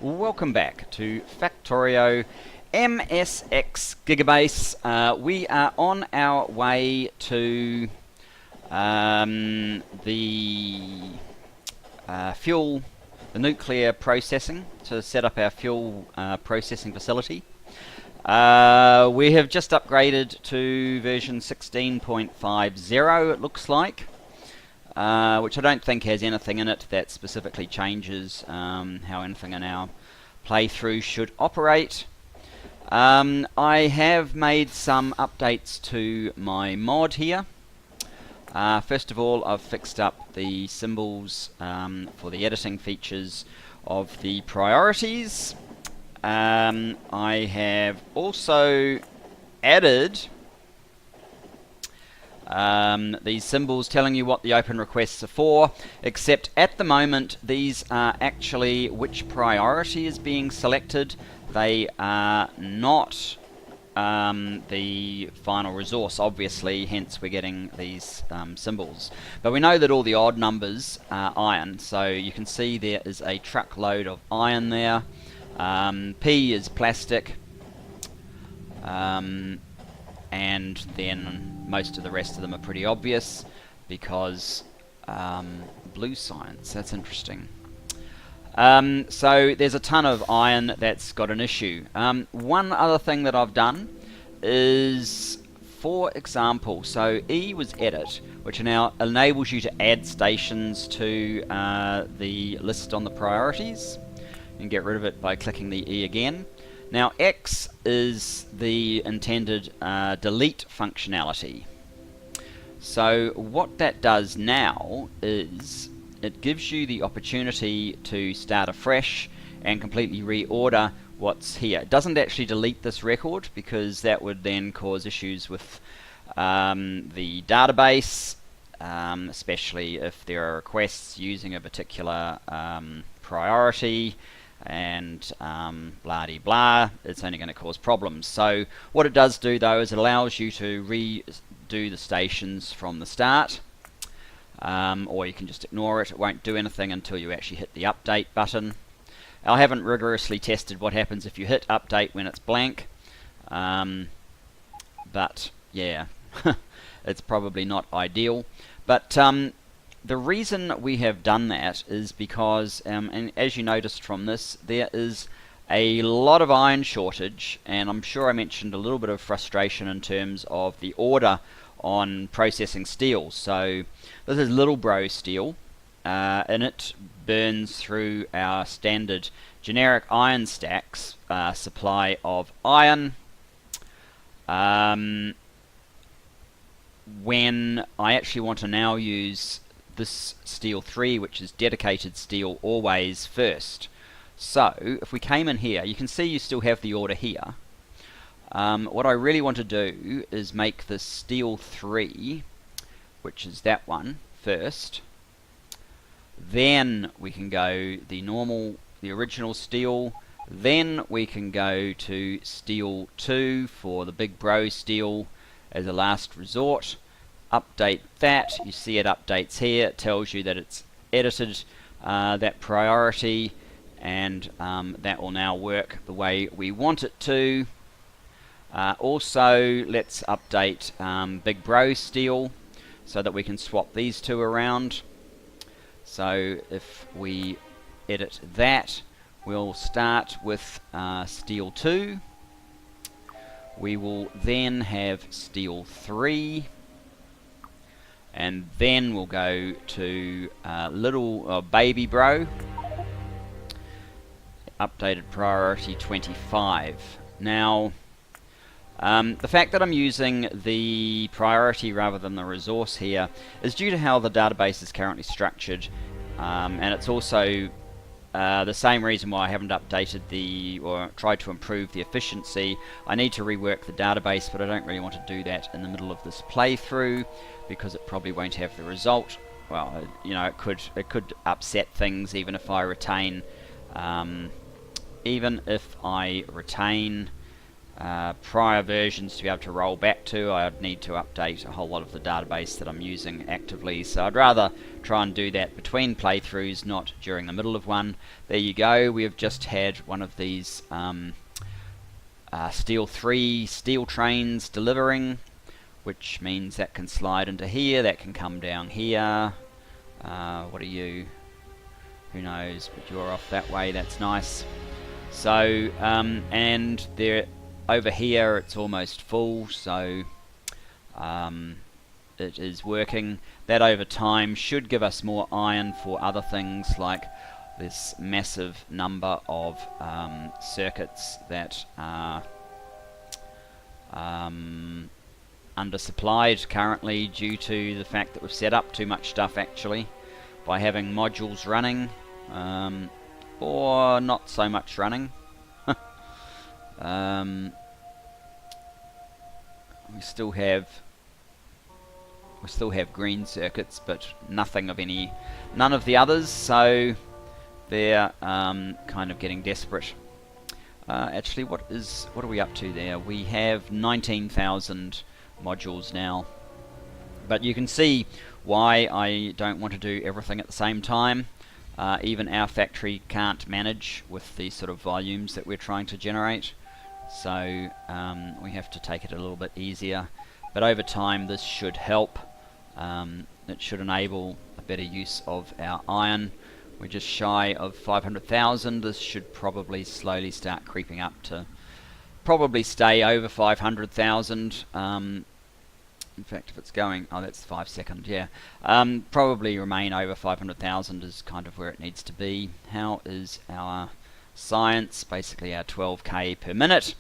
Welcome back to Factorio MSX Gigabase. We are on our way to the nuclear processing, to set up our fuel processing facility. We have just upgraded to version 16.50, it looks like. Which I don't think has anything in it that specifically changes how anything in our playthrough should operate. I have made some updates to my mod here. First of all, I've fixed up the symbols for the editing features of the priorities. I have also added these symbols telling you what the open requests are for, except at the moment these are actually which priority is being selected. They are not the final resource, obviously, hence we're getting these symbols. But we know that all the odd numbers are iron, so you can see there is a truckload of iron there. P is plastic. And then most of the rest of them are pretty obvious because blue science, that's interesting. So there's a ton of iron that's got an issue. One other thing that I've done is, for example, so E was edit, which now enables you to add stations to the list on the priorities. You can get rid of it by clicking the E again. Now X is the intended delete functionality. So what that does now is it gives you the opportunity to start afresh and completely reorder what's here. It doesn't actually delete this record because that would then cause issues with the database, especially if there are requests using a particular priority, and blah-de-blah, it's only going to cause problems. So what it does do though is it allows you to redo the stations from the start, or you can just ignore it. It won't do anything until you actually hit the update button. I haven't rigorously tested what happens if you hit update when it's blank, but yeah, it's probably not ideal. But the reason we have done that is because, and as you noticed from this, there is a lot of iron shortage, and I'm sure I mentioned a little bit of frustration in terms of the order on processing steel. So this is little bro steel, and it burns through our standard generic iron stacks supply of iron. When I actually want to now use this steel 3, which is dedicated steel always first. So if we came in here, you can see you still have the order here. What I really want to do is make this steel 3, which is that one, first. Then we can go the original steel. Then we can go to steel 2 for the big bro steel as a last resort. Update that. You see it updates here. It tells you that it's edited that priority, and that will now work the way we want it to. Also, let's update big bro steel so that we can swap these two around. So if we edit that, we'll start with steel 2. We will then have steel 3. And then we'll go to little baby bro, updated priority 25. Now, the fact that I'm using the priority rather than the resource here is due to how the database is currently structured, and it's also the same reason why I haven't updated or tried to improve the efficiency. I need to rework the database, but I don't really want to do that in the middle of this playthrough because it probably won't have the result. Well, you know, it could upset things even if I retain prior versions to be able to roll back to. I'd need to update a whole lot of the database that I'm using actively, so I'd rather try and do that between playthroughs, not during the middle of one. There you go, we have just had one of these Steel 3 steel trains delivering, which means that can slide into here, that can come down here. What are you? Who knows, but you're off that way, that's nice. So, and there, over here it's almost full, so it is working. That over time should give us more iron for other things, like this massive number of circuits that are undersupplied currently due to the fact that we've set up too much stuff actually by having modules running, or not so much running. We still have green circuits, but nothing of any, none of the others, so they're kind of getting desperate. Actually, what are we up to there? We have 19,000 modules now, but you can see why I don't want to do everything at the same time. Even our factory can't manage with the sort of volumes that we're trying to generate, so we have to take it a little bit easier, but over time this should help. It should enable a better use of our iron. We're just shy of 500,000. This should probably slowly start creeping up to probably stay over 500,000. In fact, if it's going, oh, that's 5 seconds, yeah. Probably remain over 500,000 is kind of where it needs to be. How is our science? Basically our 12k per minute.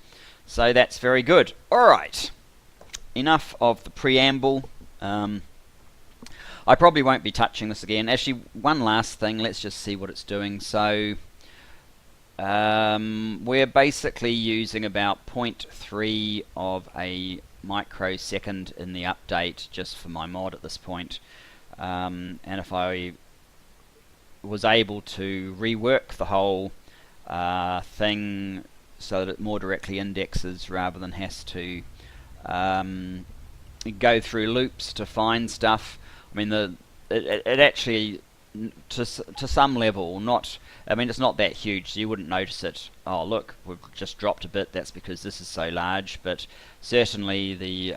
So that's very good. Alright, enough of the preamble. I probably won't be touching this again. Actually, one last thing, let's just see what it's doing. So we're basically using about 0.3 of a microsecond in the update just for my mod at this point. And if I was able to rework the whole thing so that it more directly indexes rather than has to go through loops to find stuff. I mean, it actually, to some level, not, I mean, it's not that huge, so you wouldn't notice it. Oh, look, we've just dropped a bit, that's because this is so large, but certainly the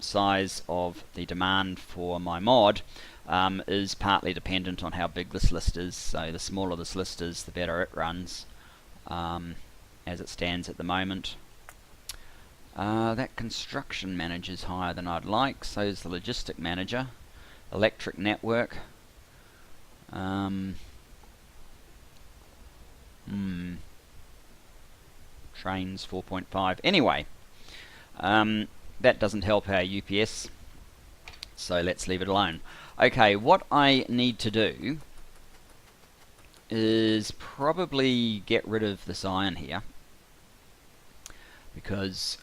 size of the demand for my mod is partly dependent on how big this list is, so the smaller this list is, the better it runs, as it stands at the moment. That construction manager's higher than I'd like, so is the logistic manager. Electric network. Trains 4.5. Anyway, that doesn't help our UPS, so let's leave it alone. Okay, what I need to do is probably get rid of this iron here, because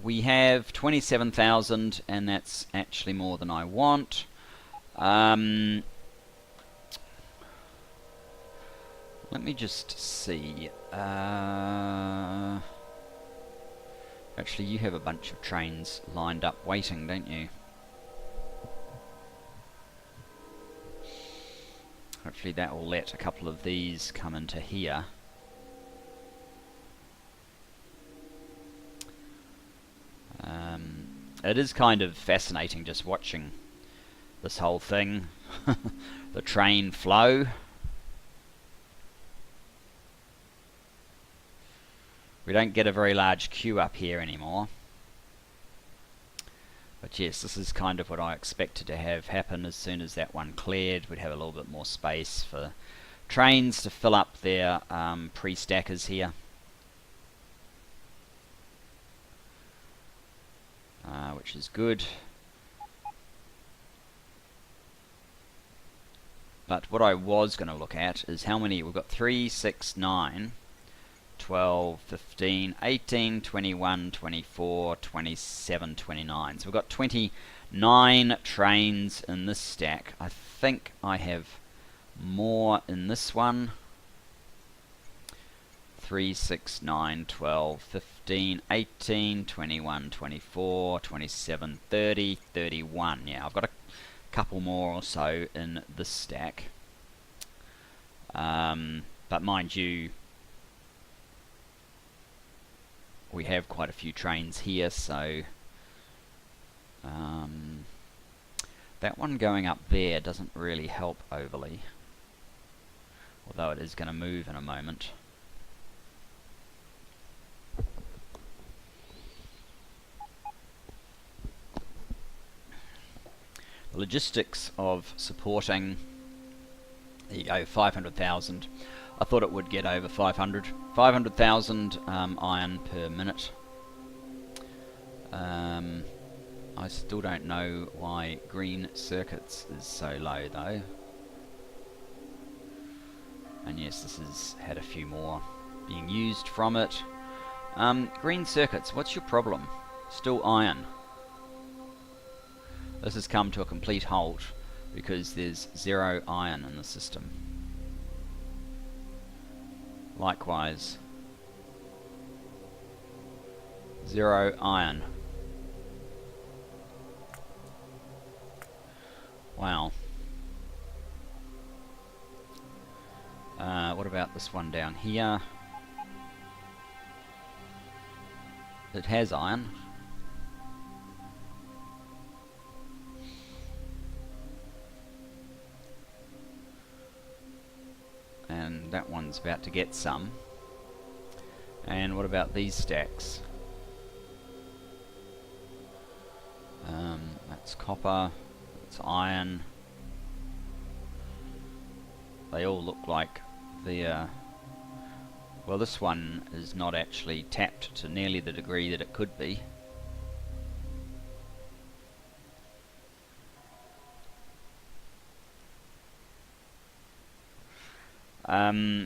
we have 27,000 and that's actually more than I want. Let me just see. Actually, you have a bunch of trains lined up waiting, don't you? Hopefully that will let a couple of these come into here. It is kind of fascinating just watching this whole thing, the train flow. We don't get a very large queue up here anymore. But yes, this is kind of what I expected to have happen. As soon as that one cleared, we'd have a little bit more space for trains to fill up their pre-stackers here. Which is good. But what I was going to look at is how many, we've got 3, 6, 9, 12, 15, 18, 21, 24, 27, 29. So we've got 29 trains in this stack. I think I have more in this one. 3, 6, 9, 12, 15, 18, 21, 24, 27, 30, 31. Yeah, I've got couple more or so in this stack. But mind you, we have quite a few trains here, so that one going up there doesn't really help overly, although it is going to move in a moment. The logistics of supporting, there you go, 500,000. I thought it would get over 500,000 iron per minute. I still don't know why green circuits is so low though. And yes, this has had a few more being used from it. Green circuits, what's your problem? Still iron. This has come to a complete halt because there's 0 iron in the system. Likewise, 0 iron. Wow. What about this one down here? It has iron. And that one's about to get some. And what about these stacks? That's copper, that's iron. They all look like they're... well, this one is not actually tapped to nearly the degree that it could be.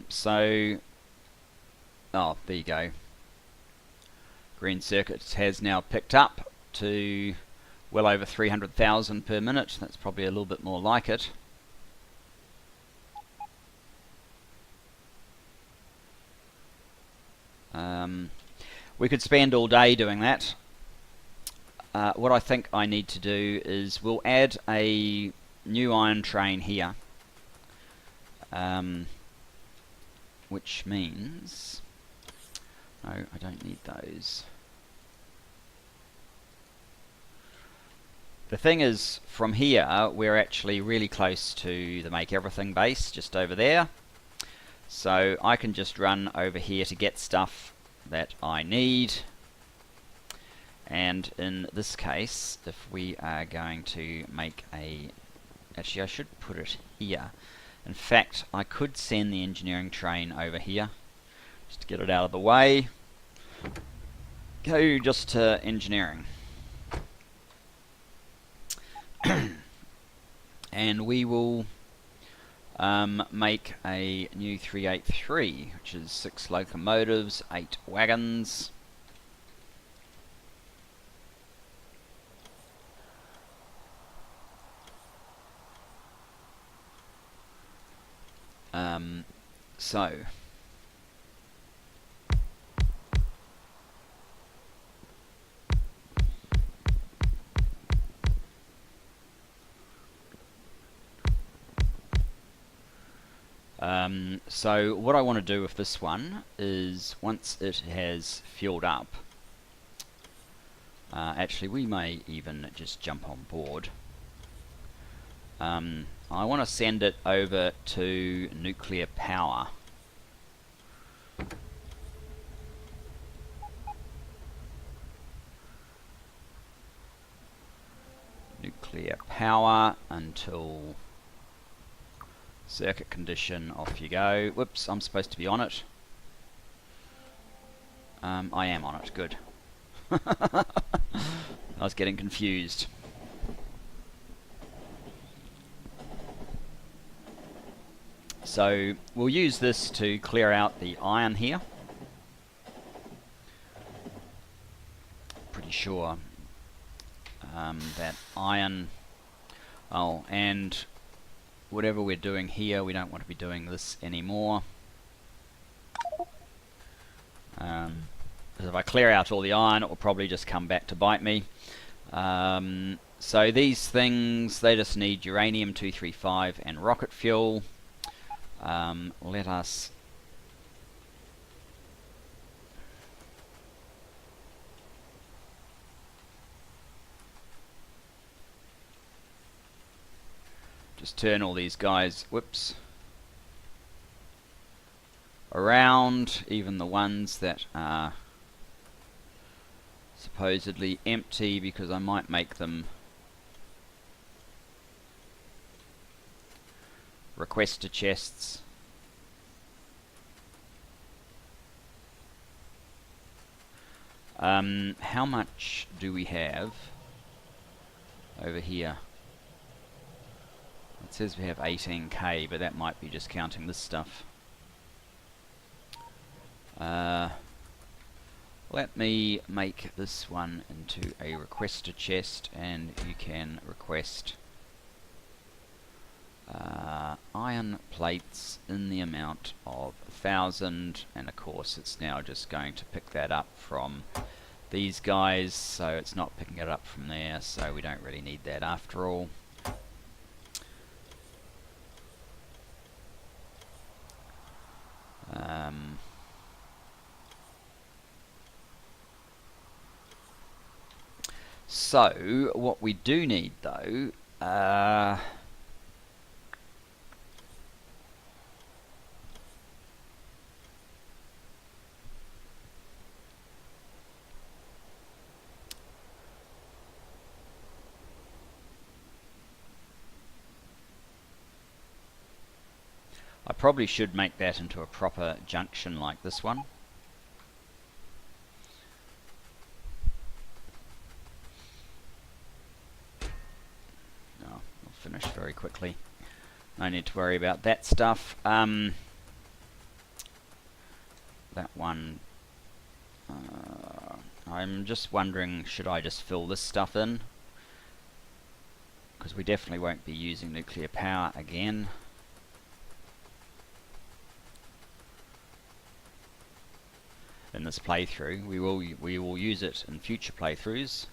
So, oh, there you go. Green circuits has now picked up to well over 300,000 per minute. That's probably a little bit more like it. We could spend all day doing that. What I think I need to do is we'll add a new iron train here. Which means... no, I don't need those. The thing is, from here, we're actually really close to the Make Everything base, just over there. So I can just run over here to get stuff that I need. And in this case, if we are going to make a... actually, I should put it here. In fact, I could send the engineering train over here, just to get it out of the way. Go just to engineering. And we will make a new 383, which is 6 locomotives, 8 wagons. So what I want to do with this one is, once it has fueled up, actually we may even just jump on board. I want to send it over to nuclear power. Nuclear power until circuit condition, off you go. Whoops, I'm supposed to be on it. I am on it, good. I was getting confused. So we'll use this to clear out the iron here. Pretty sure that iron... oh, and whatever we're doing here, we don't want to be doing this anymore. Because if I clear out all the iron, it will probably just come back to bite me. So these things, they just need uranium-235 and rocket fuel. Let us just turn all these guys, whoops, around, even the ones that are supposedly empty, because I might make them requester chests. How much do we have over here? It says we have 18k, but that might be just counting this stuff. Let me make this one into a requester chest, and you can request iron plates in the amount of 1,000, and of course it's now just going to pick that up from these guys, so it's not picking it up from there, so we don't really need that after all. So what we do need though, I probably should make that into a proper junction like this one. Finish very quickly. No need to worry about that stuff. That one, I'm just wondering, should I just fill this stuff in? Because we definitely won't be using nuclear power again. In this playthrough, we will use it in future playthroughs.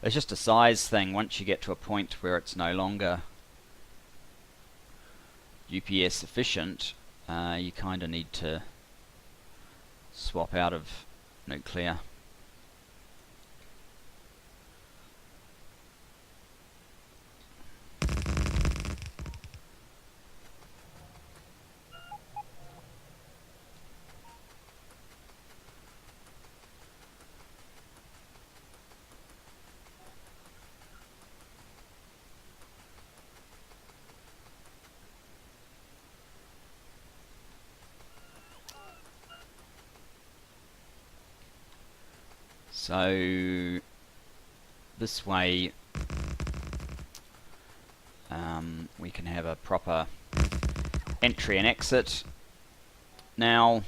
It's just a size thing. Once you get to a point where it's no longer UPS efficient, you kind of need to swap out of nuclear. So this way we can have a proper entry and exit. Now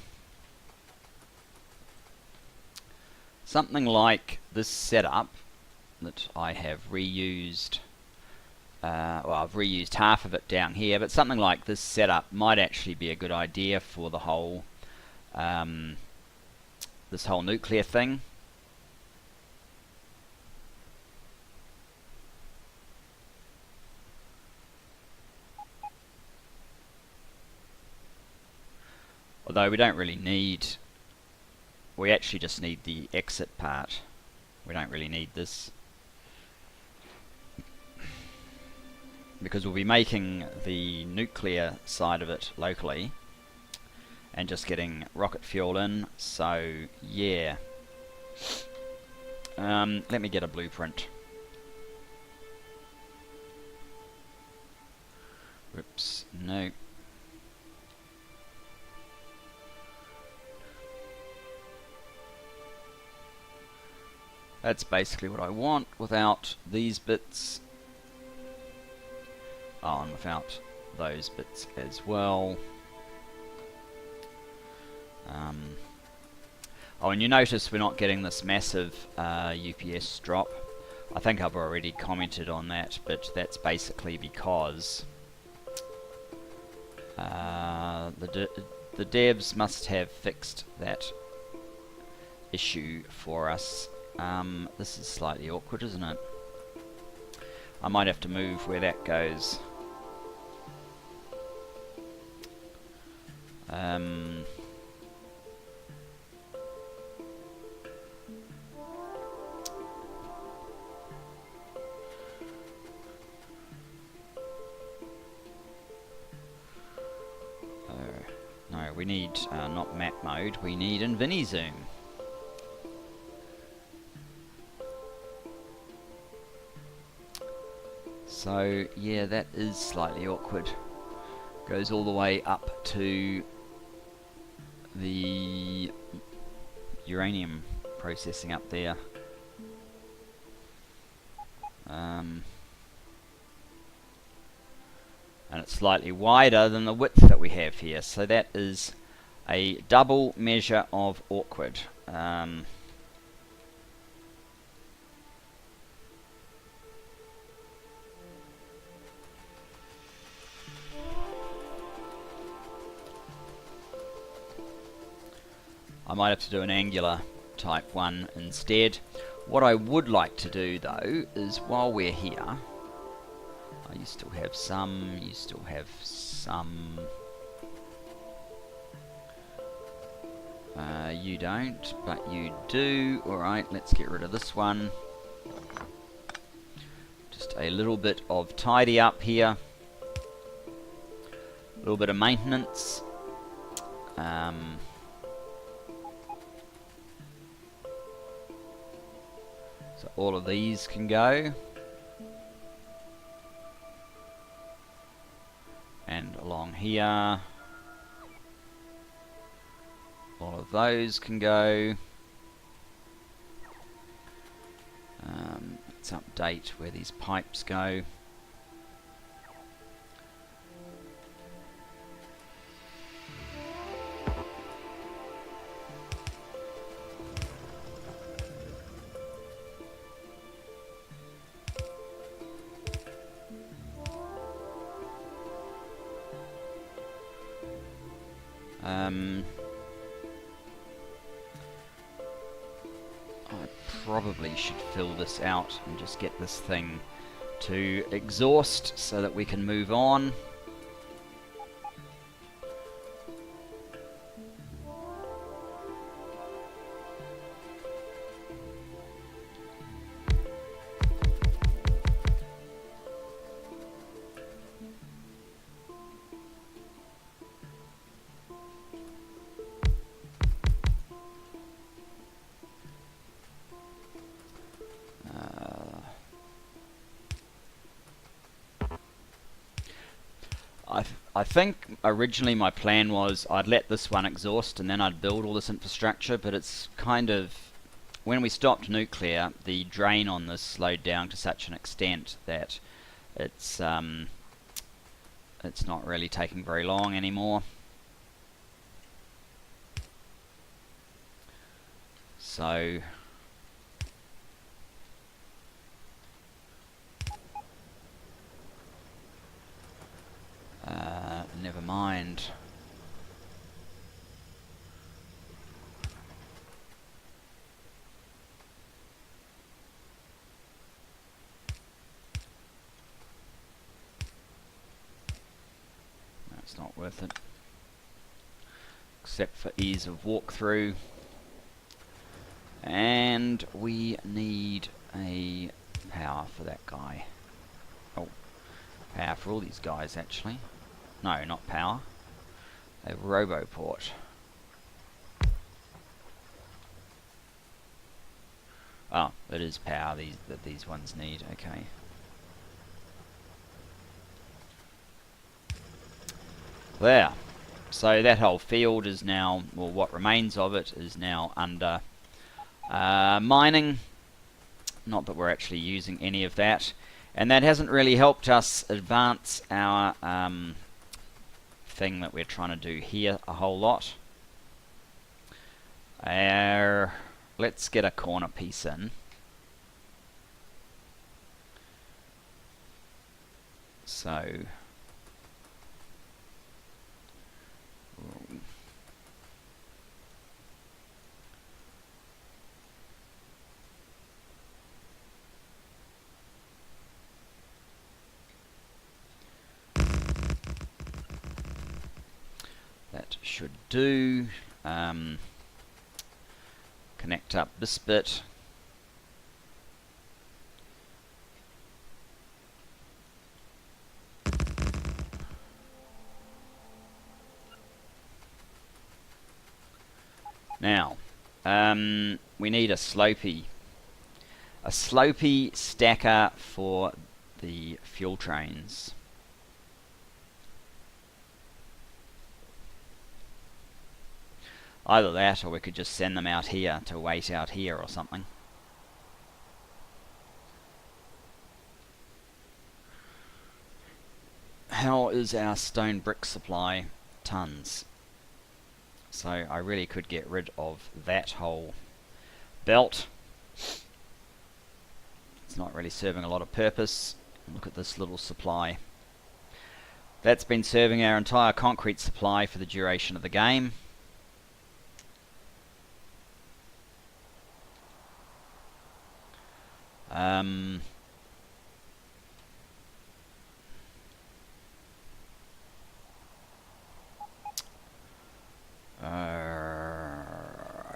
something like this setup that I have reused, well, I've reused half of it down here, but something like this setup might actually be a good idea for the whole this whole nuclear thing. Although we don't really need, we actually just need the exit part. We don't really need this, because we'll be making the nuclear side of it locally and just getting rocket fuel in. So yeah, let me get a blueprint. Whoops, no. That's basically what I want without these bits. Oh, and without those bits as well. Oh, and you notice we're not getting this massive UPS drop. I think I've already commented on that, but that's basically because the devs must have fixed that issue for us. This is slightly awkward, isn't it? I might have to move where that goes. No, we need not map mode, we need InfiniZoom. So yeah, that is slightly awkward. Goes all the way up to the uranium processing up there. And it's slightly wider than the width that we have here, so that is a double measure of awkward. I might have to do an angular type one instead. What I would like to do though is, while we're here, you still have some, you still have some. You don't, but you do. Alright, let's get rid of this one. Just a little bit of tidy up here. A little bit of maintenance. So all of these can go. And along here, all of those can go. Let's update where these pipes go. I probably should fill this out and just get this thing to exhaust so that we can move on. I think originally my plan was I'd let this one exhaust and then I'd build all this infrastructure, but it's kind of, when we stopped nuclear, the drain on this slowed down to such an extent that it's not really taking very long anymore. So never mind. That's not worth it, except for ease of walkthrough. And we need a power for that guy. Oh, power for all these guys actually. No, not power. A roboport. Oh, it is power that these ones need. Okay. There. So that whole field is now, well, what remains of it is now under mining. Not that we're actually using any of that, and that hasn't really helped us advance our thing that we're trying to do here a whole lot. Let's get a corner piece in. So should do. Connect up this bit. Now, we need a slopey. A slopey stacker for the fuel trains. Either that, or we could just send them out here to wait out here or something. How is our stone brick supply? Tons. So I really could get rid of that whole belt. It's not really serving a lot of purpose. Look at this little supply. That's been serving our entire concrete supply for the duration of the game.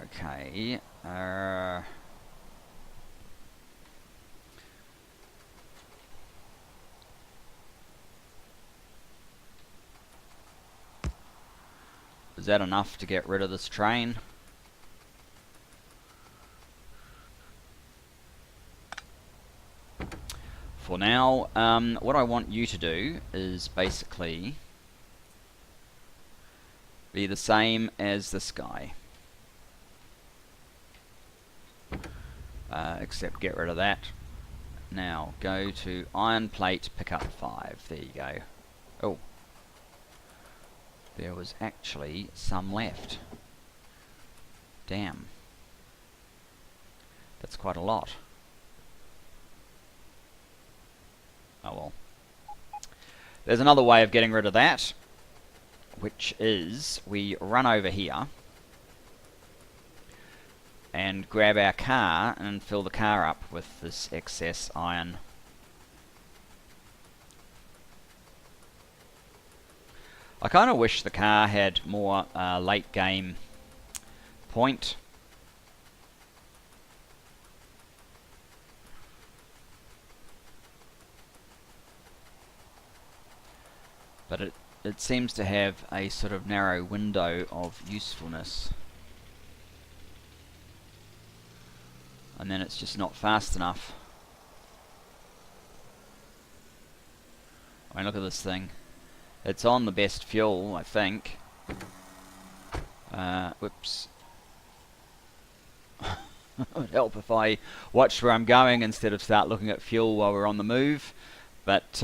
Okay. Is that enough to get rid of this train? For now, what I want you to do is basically be the same as this guy. Except get rid of that. Now go to iron plate, pick up 5. There you go. Oh, there was actually some left. Damn. That's quite a lot. Oh well. There's another way of getting rid of that, which is we run over here and grab our car and fill the car up with this excess iron. I kind of wish the car had more late game point. But it seems to have a sort of narrow window of usefulness. And then it's just not fast enough. I mean, look at this thing. It's on the best fuel, I think. Whoops. It would help if I watched where I'm going instead of start looking at fuel while we're on the move. But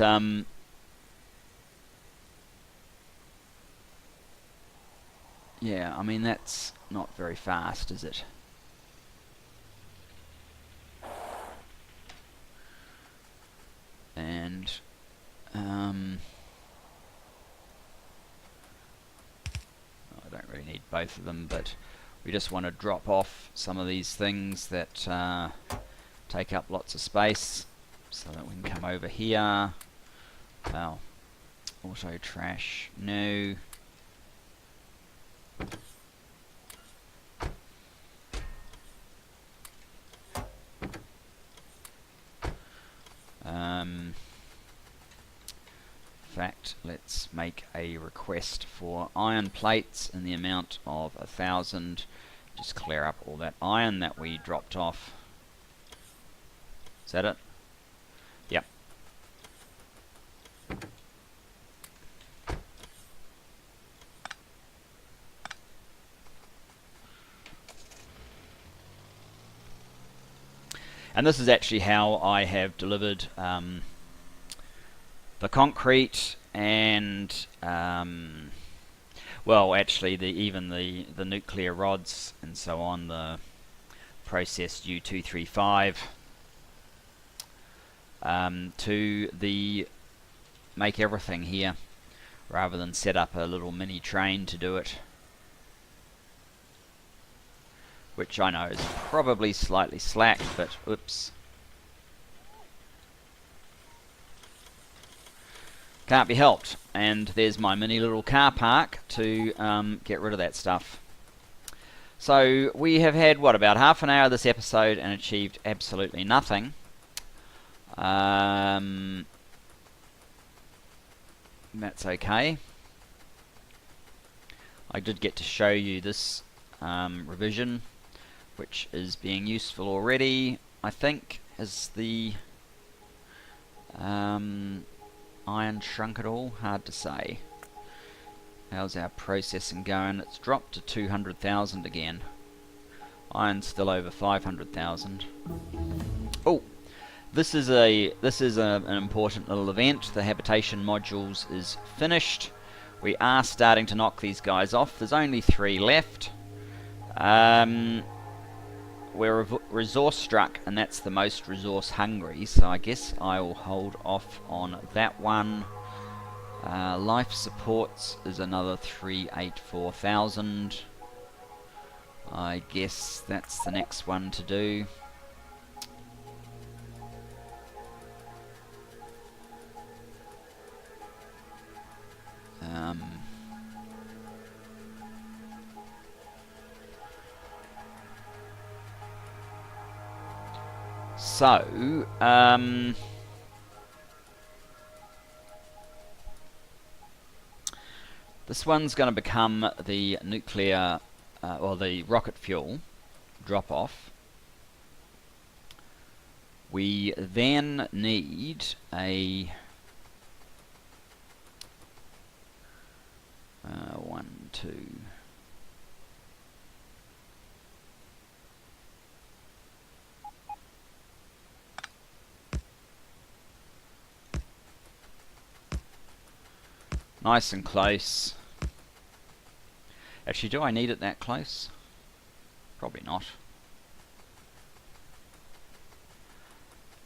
yeah, I mean, that's not very fast, is it? And I don't really need both of them, but we just want to drop off some of these things that take up lots of space, so that we can come over here. Well, auto trash, no. In fact, let's make a request for iron plates in the amount of 1,000. Just clear up all that iron that we dropped off. Is that it? Yep. And this is actually how I have delivered the concrete and well, actually even the nuclear rods and so on, the processed U235 to make everything here, rather than set up a little mini train to do it, which I know is probably slightly slack, but oops. Can't be helped. And there's my mini little car park to get rid of that stuff. So we have had, what, about half an hour of this episode and achieved absolutely nothing. That's okay. I did get to show you this revision, which is being useful already. I think, has the iron shrunk at all? Hard to say. How's our processing going? It's dropped to 200,000 again. Iron's still over 500,000. Oh, this is an important little event. The habitation modules is finished. We are starting to knock these guys off. There's only 3 left. We're resource struck, and that's the most resource hungry, so I guess I will hold off on that one. Life supports is another 384,000. I guess that's the next one to do. This one's going to become the nuclear, or the rocket fuel drop-off. We then need a 1, 2. Nice and close. Actually, do I need it that close? Probably not.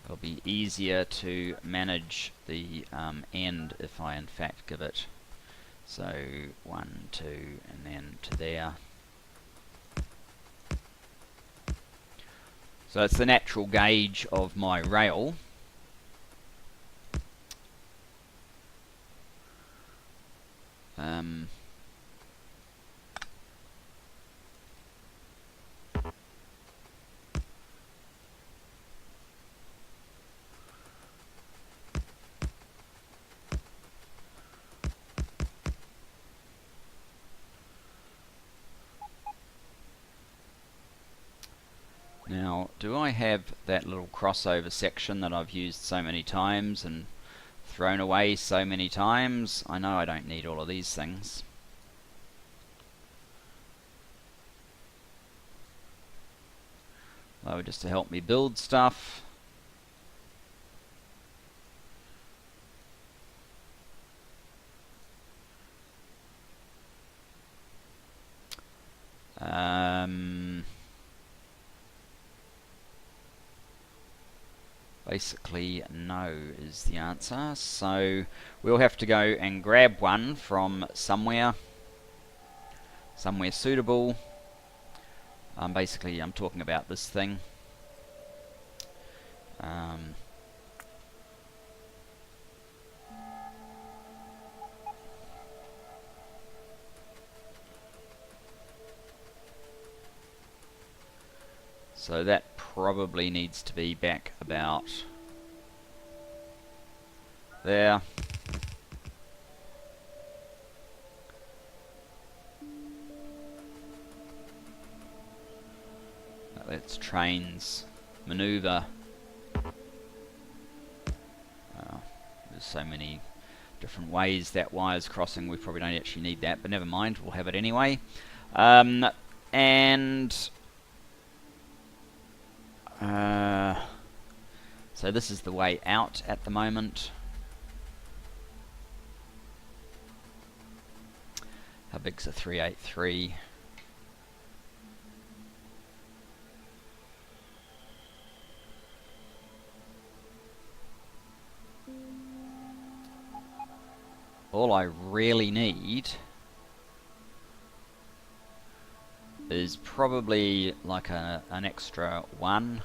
It'll be easier to manage the end if I in fact give it. So 1, 2, and then to there. So it's the natural gauge of my rail. Now, do I have that little crossover section that I've used so many times and thrown away so many times? I know I don't need all of these things. Oh, just to help me build stuff. Basically, no is the answer. So we'll have to go and grab one from somewhere suitable. Basically, I'm talking about this thing. So that probably needs to be back about there. Let's trains maneuver. There's so many different ways that wire's crossing, we probably don't actually need that, but never mind, we'll have it anyway. So this is the way out at the moment. How big's a 383? All I really need is probably like an extra one.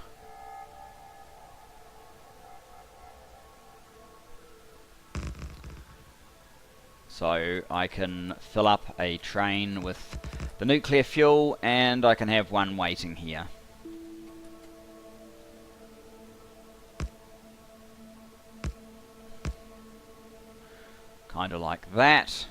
So I can fill up a train with the nuclear fuel, and I can have one waiting here. Kind of like that.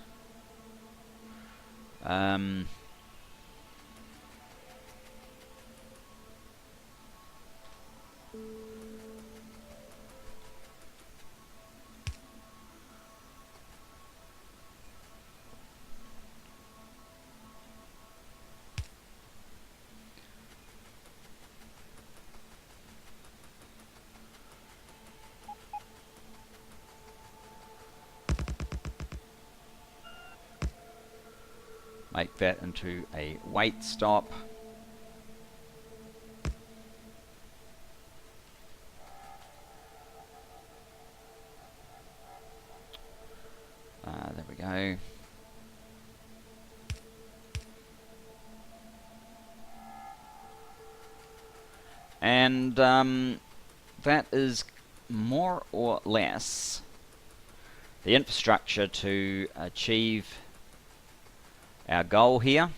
Make that into a wait stop. There we go. And that is more or less the infrastructure to achieve our goal here.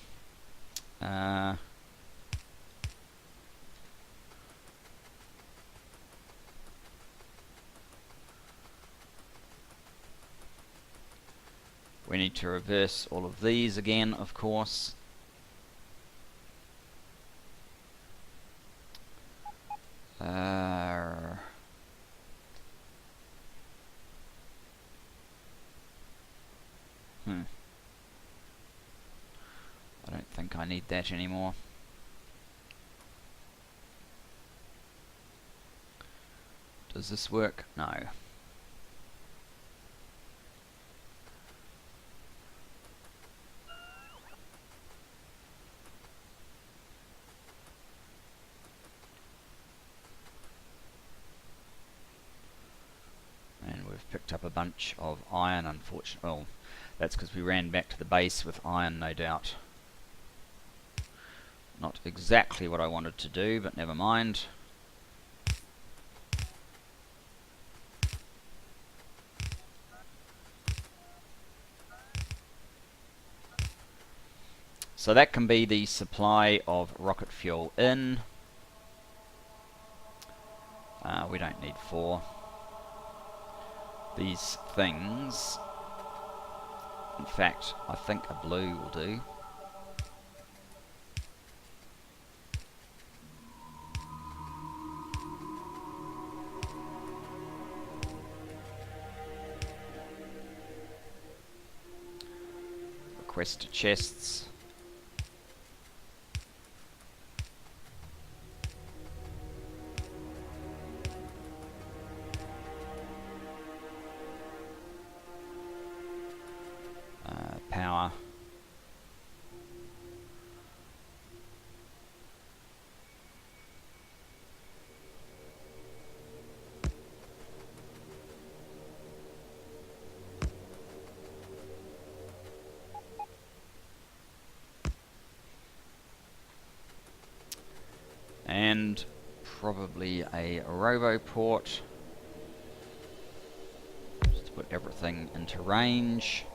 We need to reverse all of these again, of course. I don't think I need that anymore. Does this work? No. And we've picked up a bunch of iron, unfortunately. Well, that's because we ran back to the base with iron, no doubt. Not exactly what I wanted to do, but never mind. So that can be the supply of rocket fuel in. We don't need 4. These things, in fact, I think a blue will do. Request chests. Power. And probably a roboport, just to put everything into range.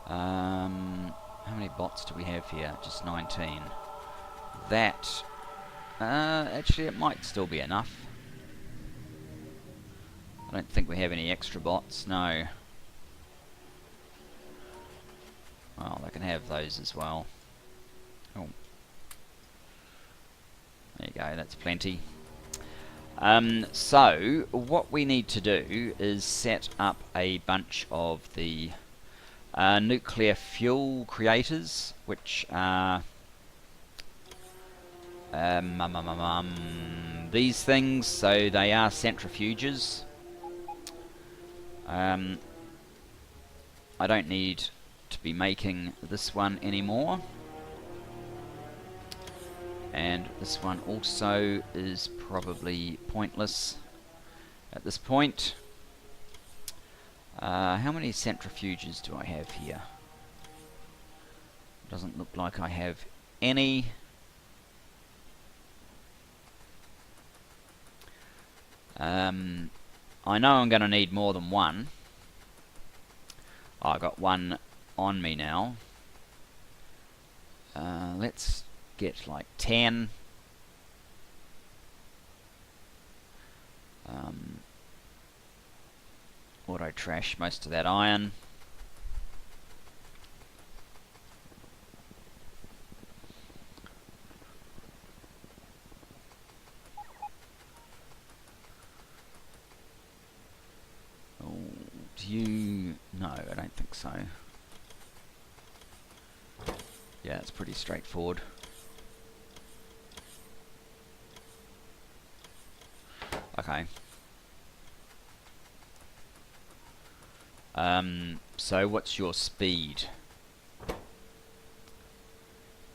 How many bots do we have here? Just 19. That, actually it might still be enough. I don't think we have any extra bots, no. Well, they can have those as well. Oh. There you go, that's plenty. So, what we need to do is set up a bunch of the nuclear fuel creators, which are these things. So they are centrifuges. I don't need to be making this one anymore. And this one also is probably pointless at this point. How many centrifuges do I have here? Doesn't look like I have any. I know I'm going to need more than one. Oh, I got one on me now. Let's get like 10. Auto trash most of that iron. Oh, do you... No, I don't think so. Yeah, it's pretty straightforward. Okay. So what's your speed?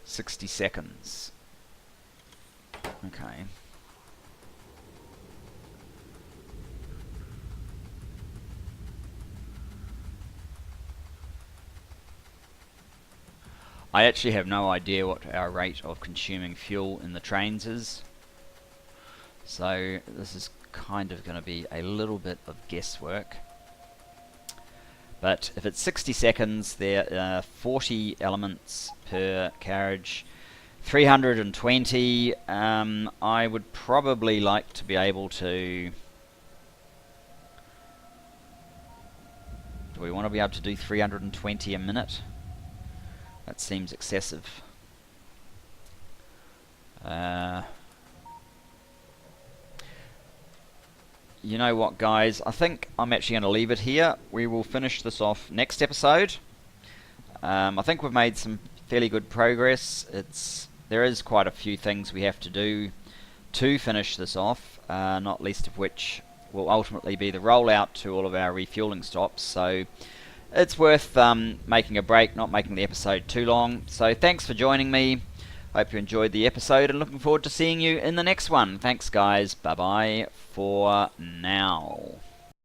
60 seconds. Okay. I actually have no idea what our rate of consuming fuel in the trains is. So this is kind of going to be a little bit of guesswork. But if it's 60 seconds, there are 40 elements per carriage. 320, I would probably like to be able to... Do we want to be able to do 320 a minute? That seems excessive. You know what, guys? I think I'm actually going to leave it here. We will finish this off next episode. I think we've made some fairly good progress. There is quite a few things we have to do to finish this off, not least of which will ultimately be the rollout to all of our refueling stops. So it's worth making a break, not making the episode too long. So thanks for joining me. Hope you enjoyed the episode and looking forward to seeing you in the next one. Thanks, guys. Bye-bye for now.